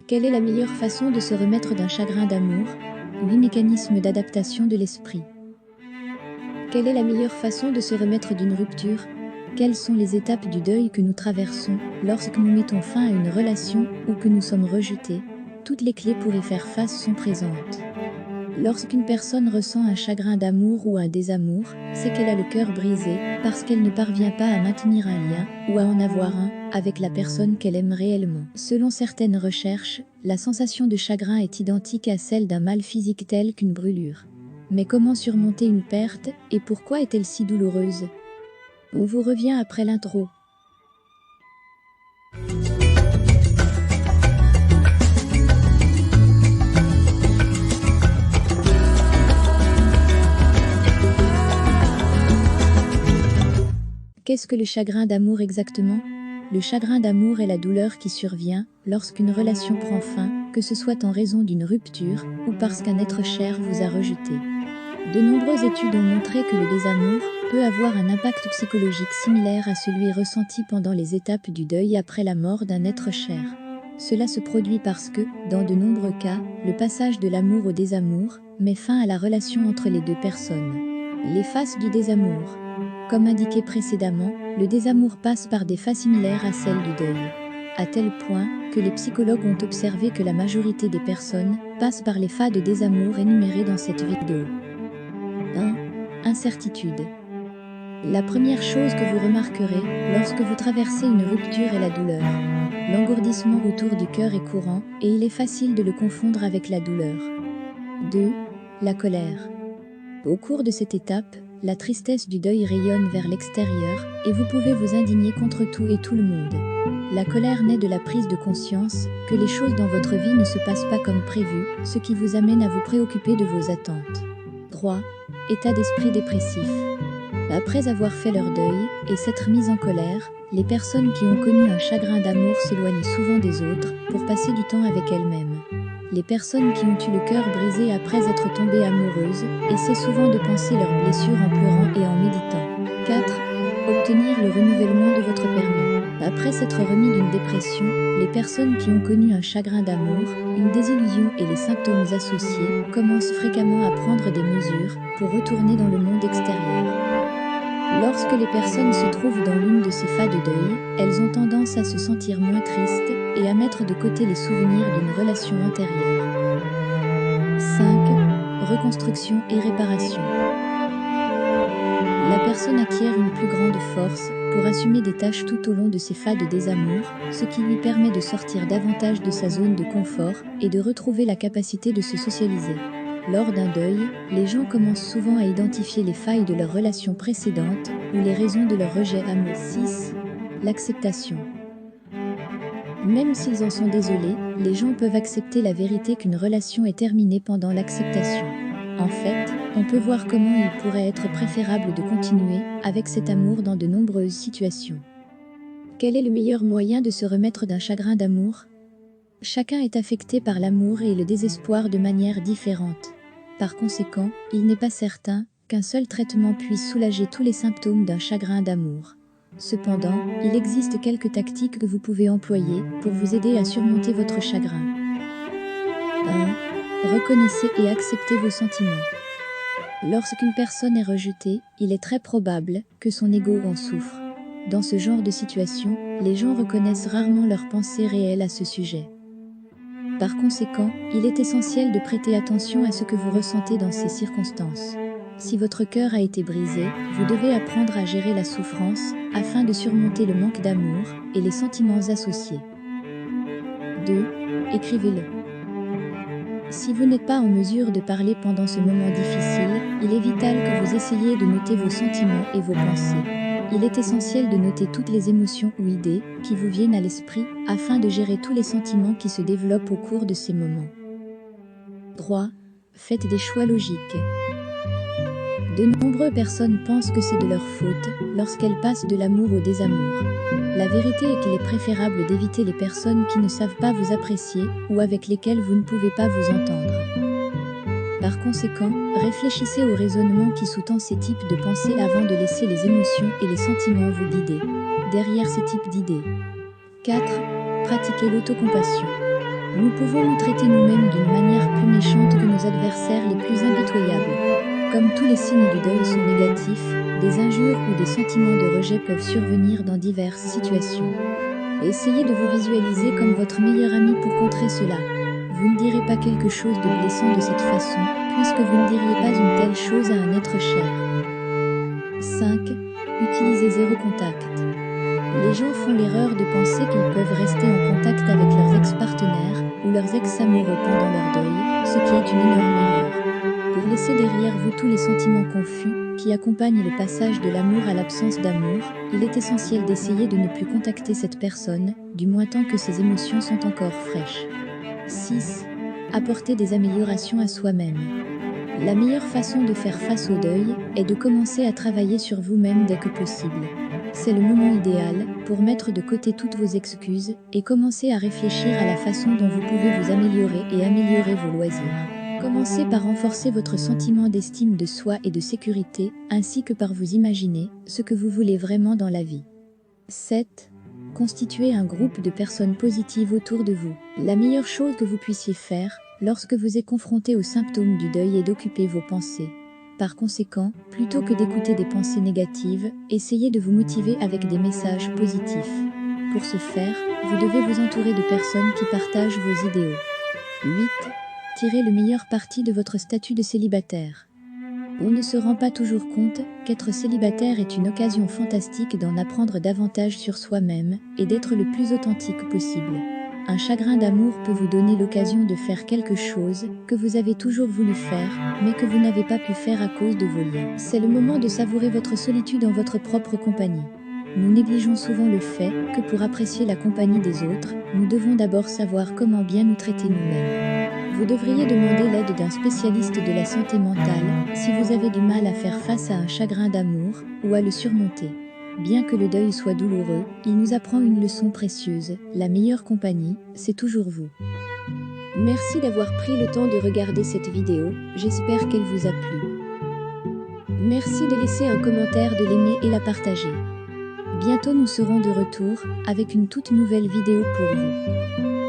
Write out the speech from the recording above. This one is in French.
Quelle est la meilleure façon de se remettre d'un chagrin d'amour? 8 mécanismes d'adaptation de l'esprit. Quelle est la meilleure façon de se remettre d'une rupture? Quelles sont les étapes du deuil que nous traversons lorsque nous mettons fin à une relation ou que nous sommes rejetés? Toutes les clés pour y faire face sont présentes. Lorsqu'une personne ressent un chagrin d'amour ou un désamour, c'est qu'elle a le cœur brisé parce qu'elle ne parvient pas à maintenir un lien ou à en avoir un avec la personne qu'elle aime réellement. Selon certaines recherches, la sensation de chagrin est identique à celle d'un mal physique tel qu'une brûlure. Mais comment surmonter une perte et pourquoi est-elle si douloureuse? On vous revient après l'intro. Qu'est-ce que le chagrin d'amour exactement? Le chagrin d'amour est la douleur qui survient lorsqu'une relation prend fin, que ce soit en raison d'une rupture ou parce qu'un être cher vous a rejeté. De nombreuses études ont montré que le désamour peut avoir un impact psychologique similaire à celui ressenti pendant les étapes du deuil après la mort d'un être cher. Cela se produit parce que, dans de nombreux cas, le passage de l'amour au désamour met fin à la relation entre les deux personnes. Les phases du désamour. Comme indiqué précédemment, le désamour passe par des phases similaires à celles du deuil. À tel point que les psychologues ont observé que la majorité des personnes passent par les phases de désamour énumérées dans cette vidéo. 1. Incertitude. La première chose que vous remarquerez lorsque vous traversez une rupture est la douleur. L'engourdissement autour du cœur est courant et il est facile de le confondre avec la douleur. 2. La colère. Au cours de cette étape, la tristesse du deuil rayonne vers l'extérieur et vous pouvez vous indigner contre tout et tout le monde. La colère naît de la prise de conscience que les choses dans votre vie ne se passent pas comme prévu, ce qui vous amène à vous préoccuper de vos attentes. 3. État d'esprit dépressif. Après avoir fait leur deuil et s'être mis en colère, les personnes qui ont connu un chagrin d'amour s'éloignent souvent des autres pour passer du temps avec elles-mêmes. Les personnes qui ont eu le cœur brisé après être tombées amoureuses essaient souvent de panser leurs blessures en pleurant et en méditant. 4. Obtenir le renouvellement de votre permis. Après s'être remis d'une dépression, les personnes qui ont connu un chagrin d'amour, une désillusion et les symptômes associés commencent fréquemment à prendre des mesures pour retourner dans le monde extérieur. Lorsque les personnes se trouvent dans l'une de ces phases de deuil, elles ont tendance à se sentir moins tristes et à mettre de côté les souvenirs d'une relation antérieure. 5. Reconstruction et réparation. La personne acquiert une plus grande force pour assumer des tâches tout au long de ces phases de désamour, ce qui lui permet de sortir davantage de sa zone de confort et de retrouver la capacité de se socialiser. Lors d'un deuil, les gens commencent souvent à identifier les failles de leur relation précédente ou les raisons de leur rejet amoureux. 6. L'acceptation. Même s'ils en sont désolés, les gens peuvent accepter la vérité qu'une relation est terminée pendant l'acceptation. En fait, on peut voir comment il pourrait être préférable de continuer avec cet amour dans de nombreuses situations. Quel est le meilleur moyen de se remettre d'un chagrin d'amour? Chacun est affecté par l'amour et le désespoir de manière différente. Par conséquent, il n'est pas certain qu'un seul traitement puisse soulager tous les symptômes d'un chagrin d'amour. Cependant, il existe quelques tactiques que vous pouvez employer pour vous aider à surmonter votre chagrin. 1. Reconnaissez et acceptez vos sentiments. Lorsqu'une personne est rejetée, il est très probable que son ego en souffre. Dans ce genre de situation, les gens reconnaissent rarement leurs pensées réelles à ce sujet. Par conséquent, il est essentiel de prêter attention à ce que vous ressentez dans ces circonstances. Si votre cœur a été brisé, vous devez apprendre à gérer la souffrance afin de surmonter le manque d'amour et les sentiments associés. 2. Écrivez-le. Si vous n'êtes pas en mesure de parler pendant ce moment difficile, il est vital que vous essayiez de noter vos sentiments et vos pensées. Il est essentiel de noter toutes les émotions ou idées qui vous viennent à l'esprit afin de gérer tous les sentiments qui se développent au cours de ces moments. 3. Faites des choix logiques. De nombreuses personnes pensent que c'est de leur faute lorsqu'elles passent de l'amour au désamour. La vérité est qu'il est préférable d'éviter les personnes qui ne savent pas vous apprécier ou avec lesquelles vous ne pouvez pas vous entendre. Par conséquent, réfléchissez au raisonnement qui sous-tend ces types de pensées avant de laisser les émotions et les sentiments vous guider. Derrière ces types d'idées. 4. Pratiquez l'autocompassion. Nous pouvons nous traiter nous-mêmes d'une manière plus méchante que nos adversaires les plus impitoyables. Comme tous les signes du deuil sont négatifs, des injures ou des sentiments de rejet peuvent survenir dans diverses situations. Essayez de vous visualiser comme votre meilleur ami pour contrer cela. Vous ne direz pas quelque chose de blessant de cette façon, puisque vous ne diriez pas une telle chose à un être cher. 5. Utilisez zéro contact. Les gens font l'erreur de penser qu'ils peuvent rester en contact avec leurs ex-partenaires ou leurs ex-amoureux pendant leur deuil, ce qui est une énorme erreur. Pour laisser derrière vous tous les sentiments confus qui accompagnent le passage de l'amour à l'absence d'amour, il est essentiel d'essayer de ne plus contacter cette personne, du moins tant que ses émotions sont encore fraîches. 6. Apporter des améliorations à soi-même. La meilleure façon de faire face au deuil est de commencer à travailler sur vous-même dès que possible. C'est le moment idéal pour mettre de côté toutes vos excuses et commencer à réfléchir à la façon dont vous pouvez vous améliorer et améliorer vos loisirs. Commencez par renforcer votre sentiment d'estime de soi et de sécurité, ainsi que par vous imaginer ce que vous voulez vraiment dans la vie. 7. Constituez un groupe de personnes positives autour de vous. La meilleure chose que vous puissiez faire lorsque vous êtes confronté aux symptômes du deuil est d'occuper vos pensées. Par conséquent, plutôt que d'écouter des pensées négatives, essayez de vous motiver avec des messages positifs. Pour ce faire, vous devez vous entourer de personnes qui partagent vos idéaux. 8. Tirez le meilleur parti de votre statut de célibataire. On ne se rend pas toujours compte qu'être célibataire est une occasion fantastique d'en apprendre davantage sur soi-même et d'être le plus authentique possible. Un chagrin d'amour peut vous donner l'occasion de faire quelque chose que vous avez toujours voulu faire, mais que vous n'avez pas pu faire à cause de vos liens. C'est le moment de savourer votre solitude en votre propre compagnie. Nous négligeons souvent le fait que pour apprécier la compagnie des autres, nous devons d'abord savoir comment bien nous traiter nous-mêmes. Vous devriez demander l'aide d'un spécialiste de la santé mentale si vous avez du mal à faire face à un chagrin d'amour ou à le surmonter. Bien que le deuil soit douloureux, il nous apprend une leçon précieuse. La meilleure compagnie, c'est toujours vous. Merci d'avoir pris le temps de regarder cette vidéo, j'espère qu'elle vous a plu. Merci de laisser un commentaire, de l'aimer et la partager. Bientôt nous serons de retour avec une toute nouvelle vidéo pour vous.